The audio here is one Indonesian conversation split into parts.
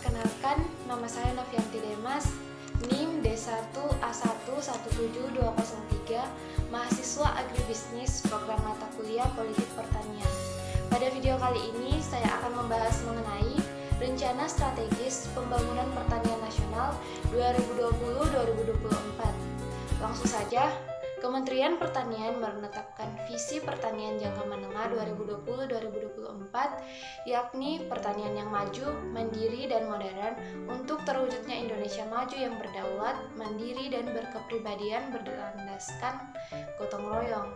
Perkenalkan, nama saya Novianti Demas, NIM D1A117203, mahasiswa agribisnis program mata kuliah Politik Pertanian. Pada video kali ini, saya akan membahas mengenai Rencana Strategis Pembangunan Pertanian Nasional 2020-2024. Langsung saja, Kementerian Pertanian menetapkan visi pertanian jangka menengah 2020-2024, yakni pertanian yang maju, mandiri, dan modern untuk terwujudnya Indonesia maju yang berdaulat, mandiri, dan berkepribadian berlandaskan gotong royong.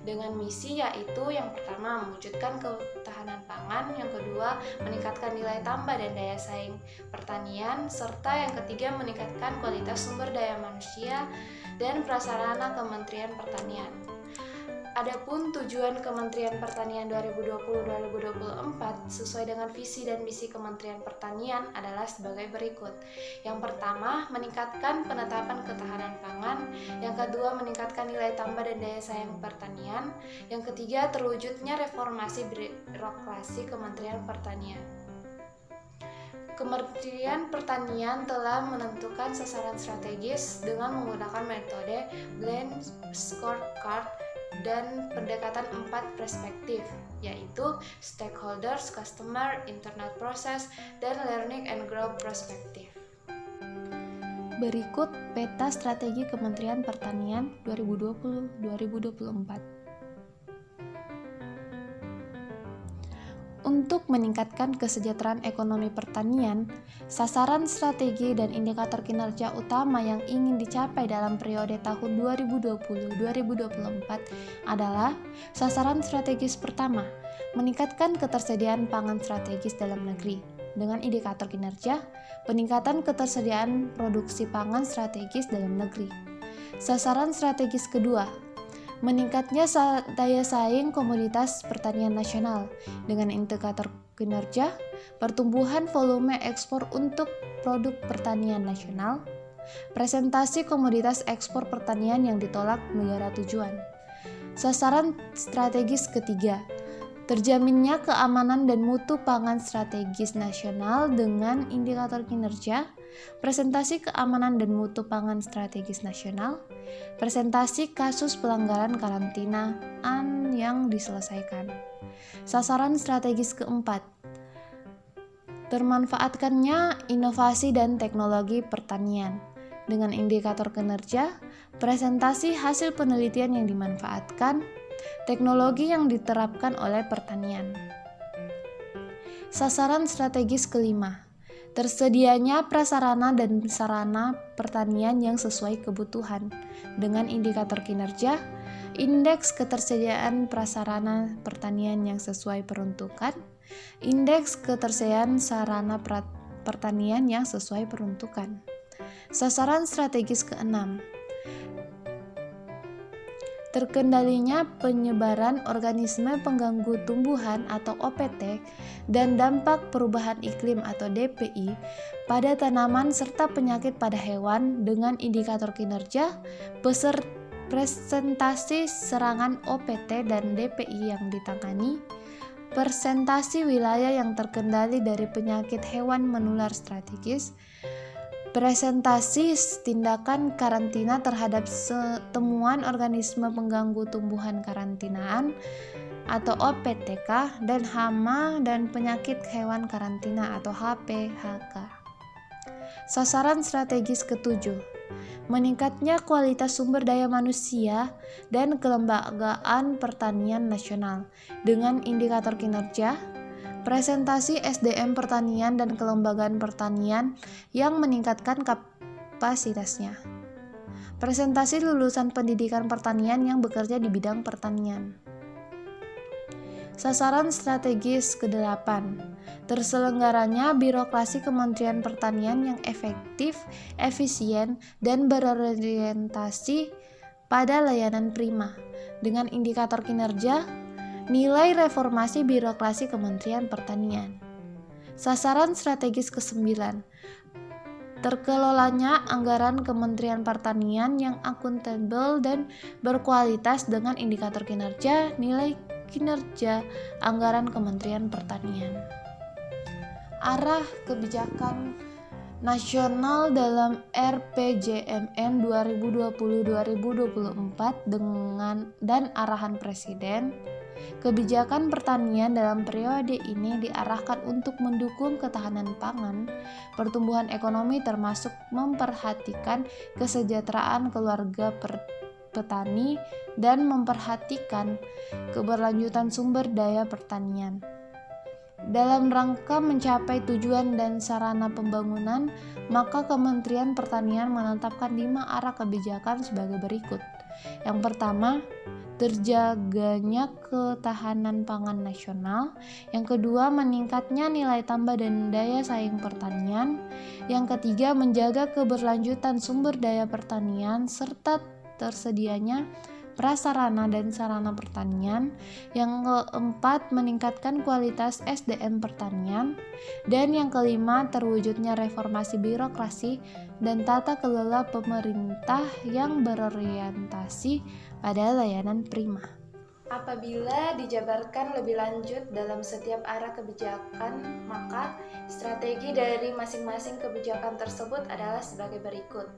Dengan misi yaitu yang pertama, mewujudkan ketahanan pangan, yang kedua, meningkatkan nilai tambah dan daya saing pertanian, serta yang ketiga, meningkatkan kualitas sumber daya manusia dan prasarana Kementerian Pertanian. Adapun tujuan Kementerian Pertanian 2020-2024 sesuai dengan visi dan misi Kementerian Pertanian adalah sebagai berikut. Yang pertama, meningkatkan penetapan ketahanan pangan. Yang kedua, meningkatkan nilai tambah dan daya saing pertanian. Yang ketiga, terwujudnya reformasi birokrasi Kementerian Pertanian. Kementerian Pertanian telah menentukan sasaran strategis dengan menggunakan metode blend scorecard dan pendekatan 4 perspektif, yaitu stakeholders, customer, internal process, dan learning and growth perspektif. Berikut peta strategi Kementerian Pertanian 2020-2024. Untuk meningkatkan kesejahteraan ekonomi pertanian, sasaran strategi dan indikator kinerja utama yang ingin dicapai dalam periode tahun 2020-2024 adalah sasaran strategis pertama, meningkatkan ketersediaan pangan strategis dalam negeri dengan indikator kinerja, peningkatan ketersediaan produksi pangan strategis dalam negeri. Sasaran strategis kedua, meningkatnya daya saing komoditas pertanian nasional dengan indikator kinerja, pertumbuhan volume ekspor untuk produk pertanian nasional, presentasi komoditas ekspor pertanian yang ditolak negara tujuan. Sasaran strategis ketiga, terjaminnya keamanan dan mutu pangan strategis nasional dengan indikator kinerja, presentasi keamanan dan mutu pangan strategis nasional, presentasi kasus pelanggaran karantinaan yang diselesaikan. Sasaran strategis keempat, termanfaatkannya inovasi dan teknologi pertanian dengan indikator kinerja, presentasi hasil penelitian yang dimanfaatkan, teknologi yang diterapkan oleh pertanian. Sasaran strategis kelima, tersedianya prasarana dan sarana pertanian yang sesuai kebutuhan dengan indikator kinerja, indeks ketersediaan prasarana pertanian yang sesuai peruntukan, indeks ketersediaan sarana pertanian yang sesuai peruntukan. Sasaran strategis keenam, terkendalinya penyebaran organisme pengganggu tumbuhan atau OPT dan dampak perubahan iklim atau DPI pada tanaman serta penyakit pada hewan dengan indikator kinerja, presentasi serangan OPT dan DPI yang ditangani, presentasi wilayah yang terkendali dari penyakit hewan menular strategis, presentasi tindakan karantina terhadap temuan organisme pengganggu tumbuhan karantinaan atau OPTK dan hama dan penyakit hewan karantina atau HPHK. Sasaran strategis ketujuh, meningkatnya kualitas sumber daya manusia dan kelembagaan pertanian nasional dengan indikator kinerja, presentasi SDM pertanian dan kelembagaan pertanian yang meningkatkan kapasitasnya. Presentasi lulusan pendidikan pertanian yang bekerja di bidang pertanian. Sasaran strategis ke-8, terselenggaranya birokrasi Kementerian Pertanian yang efektif, efisien, dan berorientasi pada layanan prima dengan indikator kinerja, nilai reformasi birokrasi Kementerian Pertanian. Sasaran strategis ke-9, terkelolanya anggaran Kementerian Pertanian yang akuntabel dan berkualitas dengan indikator kinerja, nilai kinerja anggaran Kementerian Pertanian. arah kebijakan nasional dalam RPJMN 2020-2024 dan arahan Presiden. Kebijakan pertanian dalam periode ini diarahkan untuk mendukung ketahanan pangan, pertumbuhan ekonomi termasuk memperhatikan kesejahteraan keluarga petani dan memperhatikan keberlanjutan sumber daya pertanian. Dalam rangka mencapai tujuan dan sarana pembangunan, maka Kementerian Pertanian menetapkan 5 arah kebijakan sebagai berikut. Yang pertama, terjaganya ketahanan pangan nasional. Yang kedua, meningkatnya nilai tambah dan daya saing pertanian. Yang ketiga, menjaga keberlanjutan sumber daya pertanian serta tersedianya prasarana dan sarana pertanian. Yang keempat, meningkatkan kualitas SDM pertanian. Dan yang kelima, terwujudnya reformasi birokrasi dan tata kelola pemerintah yang berorientasi pada layanan prima. Apabila dijabarkan lebih lanjut dalam setiap arah kebijakan, maka strategi dari masing-masing kebijakan tersebut adalah sebagai berikut.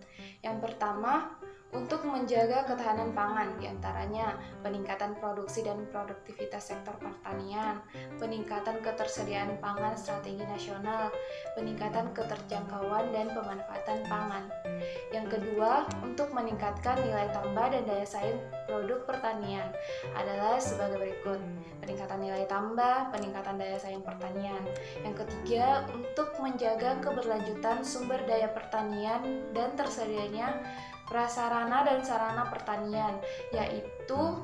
Yang pertama, untuk menjaga ketahanan pangan, diantaranya peningkatan produksi dan produktivitas sektor pertanian, peningkatan ketersediaan pangan strategi nasional, peningkatan keterjangkauan dan pemanfaatan pangan. Yang kedua, untuk meningkatkan nilai tambah dan daya saing produk pertanian adalah sebagai berikut: peningkatan nilai tambah, peningkatan daya saing pertanian. Yang ketiga, untuk menjaga keberlanjutan sumber daya pertanian dan tersedianya prasarana dan sarana pertanian, yaitu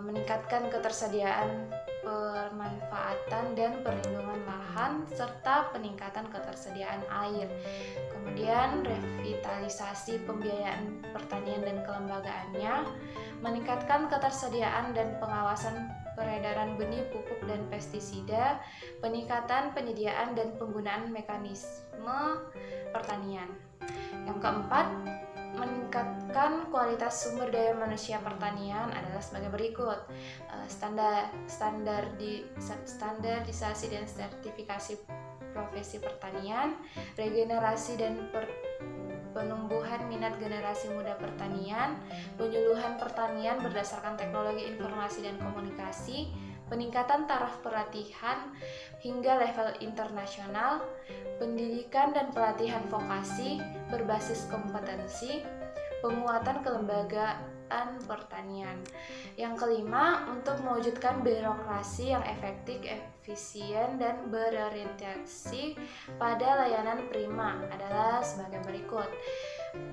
meningkatkan ketersediaan pemanfaatan dan perlindungan lahan serta peningkatan ketersediaan air. Kemudian revitalisasi pembiayaan pertanian dan kelembagaannya, meningkatkan ketersediaan dan pengawasan peredaran benih, pupuk, dan pestisida, peningkatan penyediaan dan penggunaan mekanisme pertanian. Yang keempat, meningkatkan kualitas sumber daya manusia pertanian adalah sebagai berikut: standarisasi dan sertifikasi profesi pertanian, regenerasi dan penumbuhan minat generasi muda pertanian, penyuluhan pertanian berdasarkan teknologi informasi dan komunikasi, peningkatan taraf pelatihan hingga level internasional, pendidikan dan pelatihan vokasi berbasis kompetensi, penguatan kelembagaan pertanian. Yang kelima, untuk mewujudkan birokrasi yang efektif, efisien, dan berorientasi pada layanan prima adalah sebagai berikut: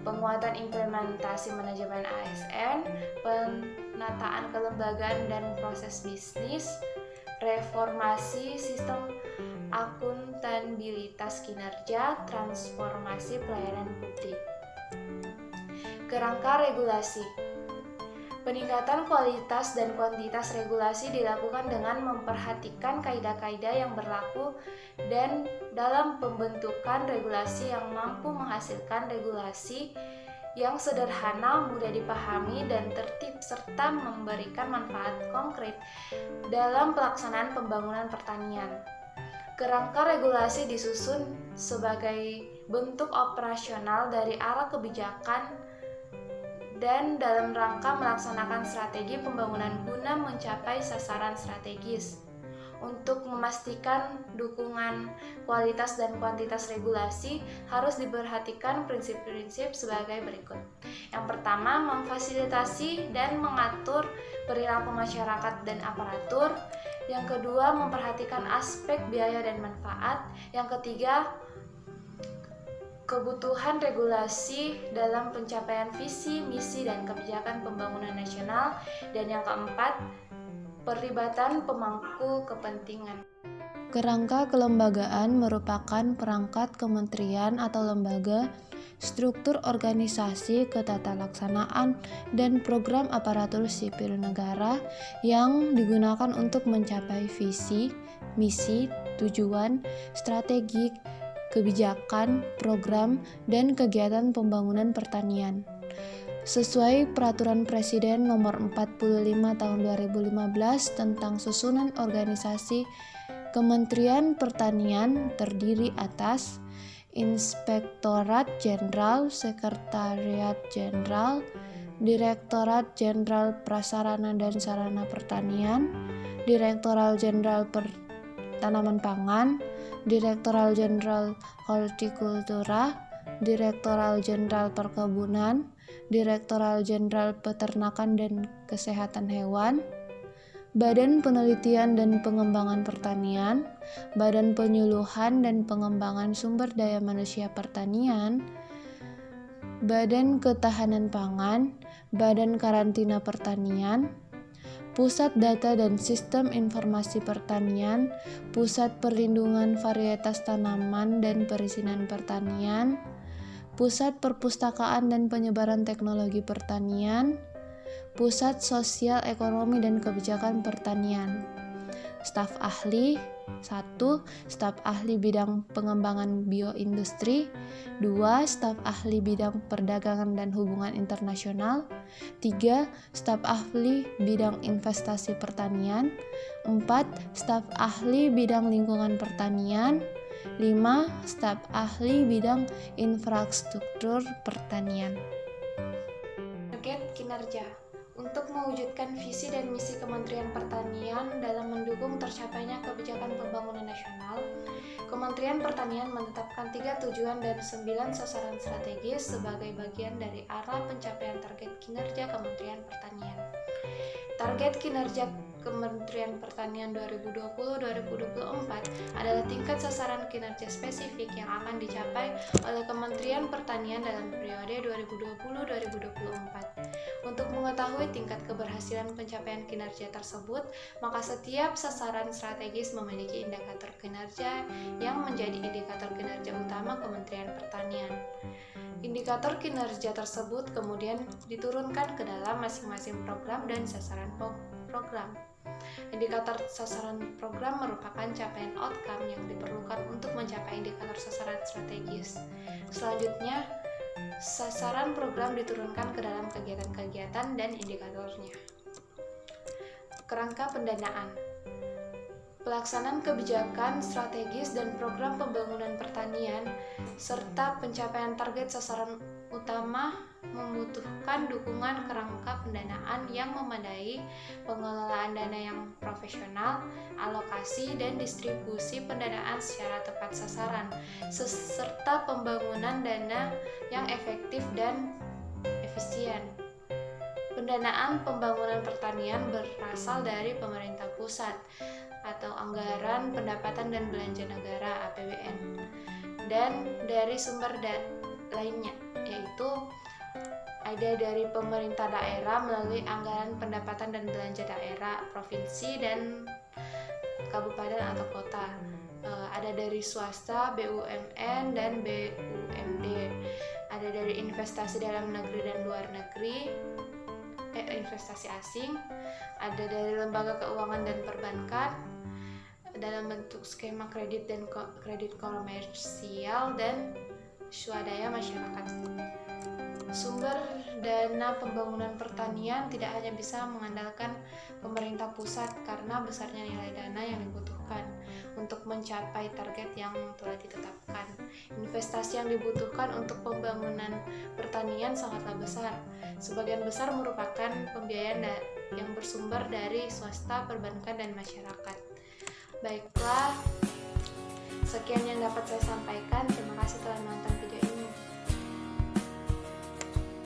penguatan implementasi manajemen ASN, penataan kelembagaan dan proses bisnis, reformasi sistem akuntabilitas kinerja, transformasi pelayanan publik. Kerangka regulasi. Peningkatan kualitas dan kuantitas regulasi dilakukan dengan memperhatikan kaidah-kaidah yang berlaku dan dalam pembentukan regulasi yang mampu menghasilkan regulasi yang sederhana, mudah dipahami, dan tertib, serta memberikan manfaat konkret dalam pelaksanaan pembangunan pertanian. Kerangka regulasi disusun sebagai bentuk operasional dari arah kebijakan dan dalam rangka melaksanakan strategi pembangunan guna mencapai sasaran strategis. Untuk memastikan dukungan kualitas dan kuantitas regulasi, harus diperhatikan prinsip-prinsip sebagai berikut. Yang pertama, memfasilitasi dan mengatur perilaku masyarakat dan aparatur. Yang kedua, memperhatikan aspek biaya dan manfaat. Yang ketiga, kebutuhan regulasi dalam pencapaian visi, misi, dan kebijakan pembangunan nasional. Dan yang keempat, perlibatan pemangku kepentingan. Kerangka kelembagaan merupakan perangkat kementerian atau lembaga, struktur organisasi, ketatalaksanaan, dan program aparatur sipil negara yang digunakan untuk mencapai visi, misi, tujuan, strategi, kebijakan, program, dan kegiatan pembangunan pertanian. Sesuai Peraturan Presiden Nomor 45 Tahun 2015 tentang Susunan Organisasi Kementerian Pertanian terdiri atas Inspektorat Jenderal, Sekretariat Jenderal, Direktorat Jenderal Prasarana dan Sarana Pertanian, Direktorat Jenderal Tanaman Pangan, Direktorat Jenderal Hortikultura, Direktorat Jenderal Perkebunan, Direktorat Jenderal Peternakan dan Kesehatan Hewan, Badan Penelitian dan Pengembangan Pertanian, Badan Penyuluhan dan Pengembangan Sumber Daya Manusia Pertanian, Badan Ketahanan Pangan, Badan Karantina Pertanian, Pusat Data dan Sistem Informasi Pertanian, Pusat Perlindungan Varietas Tanaman dan Perizinan Pertanian, Pusat Perpustakaan dan Penyebaran Teknologi Pertanian, Pusat Sosial Ekonomi dan Kebijakan Pertanian. Staf ahli: 1. Staf ahli bidang pengembangan bioindustri. 2. Staf ahli bidang perdagangan dan hubungan internasional. 3. Staf ahli bidang investasi pertanian. 4. Staf ahli bidang lingkungan pertanian. 5. Staf ahli bidang infrastruktur pertanian. Target kinerja. Untuk mewujudkan visi dan misi Kementerian Pertanian dalam mendukung tercapainya kebijakan pembangunan nasional, Kementerian Pertanian menetapkan 3 tujuan dan 9 sasaran strategis sebagai bagian dari arah pencapaian target kinerja Kementerian Pertanian. Target kinerja Kementerian Pertanian 2020-2024 adalah tingkat sasaran kinerja spesifik yang akan dicapai oleh Kementerian Pertanian dalam periode 2020-2024. Untuk mengetahui tingkat keberhasilan pencapaian kinerja tersebut, maka setiap sasaran strategis memiliki indikator kinerja yang menjadi indikator kinerja utama Kementerian Pertanian. Indikator kinerja tersebut kemudian diturunkan ke dalam masing-masing program dan sasaran program. Indikator sasaran program merupakan capaian outcome yang diperlukan untuk mencapai indikator sasaran strategis. Selanjutnya, sasaran program diturunkan ke dalam kegiatan-kegiatan dan indikatornya. Kerangka pendanaan. Pelaksanaan kebijakan strategis dan program pembangunan pertanian serta pencapaian target sasaran utama membutuhkan dukungan kerangka pendanaan yang memadai, pengelolaan dana yang profesional, alokasi dan distribusi pendanaan secara tepat sasaran, serta pembangunan dana yang efektif dan efisien. Pendanaan pembangunan pertanian berasal dari pemerintah pusat atau Anggaran Pendapatan dan Belanja Negara (APBN) dan dari sumber lainnya, yaitu ada dari pemerintah daerah melalui Anggaran Pendapatan dan Belanja Daerah, provinsi dan kabupaten atau kota. Ada dari swasta, BUMN dan BUMD. Ada dari investasi dalam negeri dan luar negeri, investasi asing. Ada dari lembaga keuangan dan perbankan dalam bentuk skema kredit dan kredit komersial dan swadaya masyarakat. Sumber dana pembangunan pertanian tidak hanya bisa mengandalkan pemerintah pusat karena besarnya nilai dana yang dibutuhkan untuk mencapai target yang telah ditetapkan. Investasi yang dibutuhkan untuk pembangunan pertanian sangatlah besar. Sebagian besar merupakan pembiayaan yang bersumber dari swasta, perbankan, dan masyarakat. Baiklah, sekian yang dapat saya sampaikan. Terima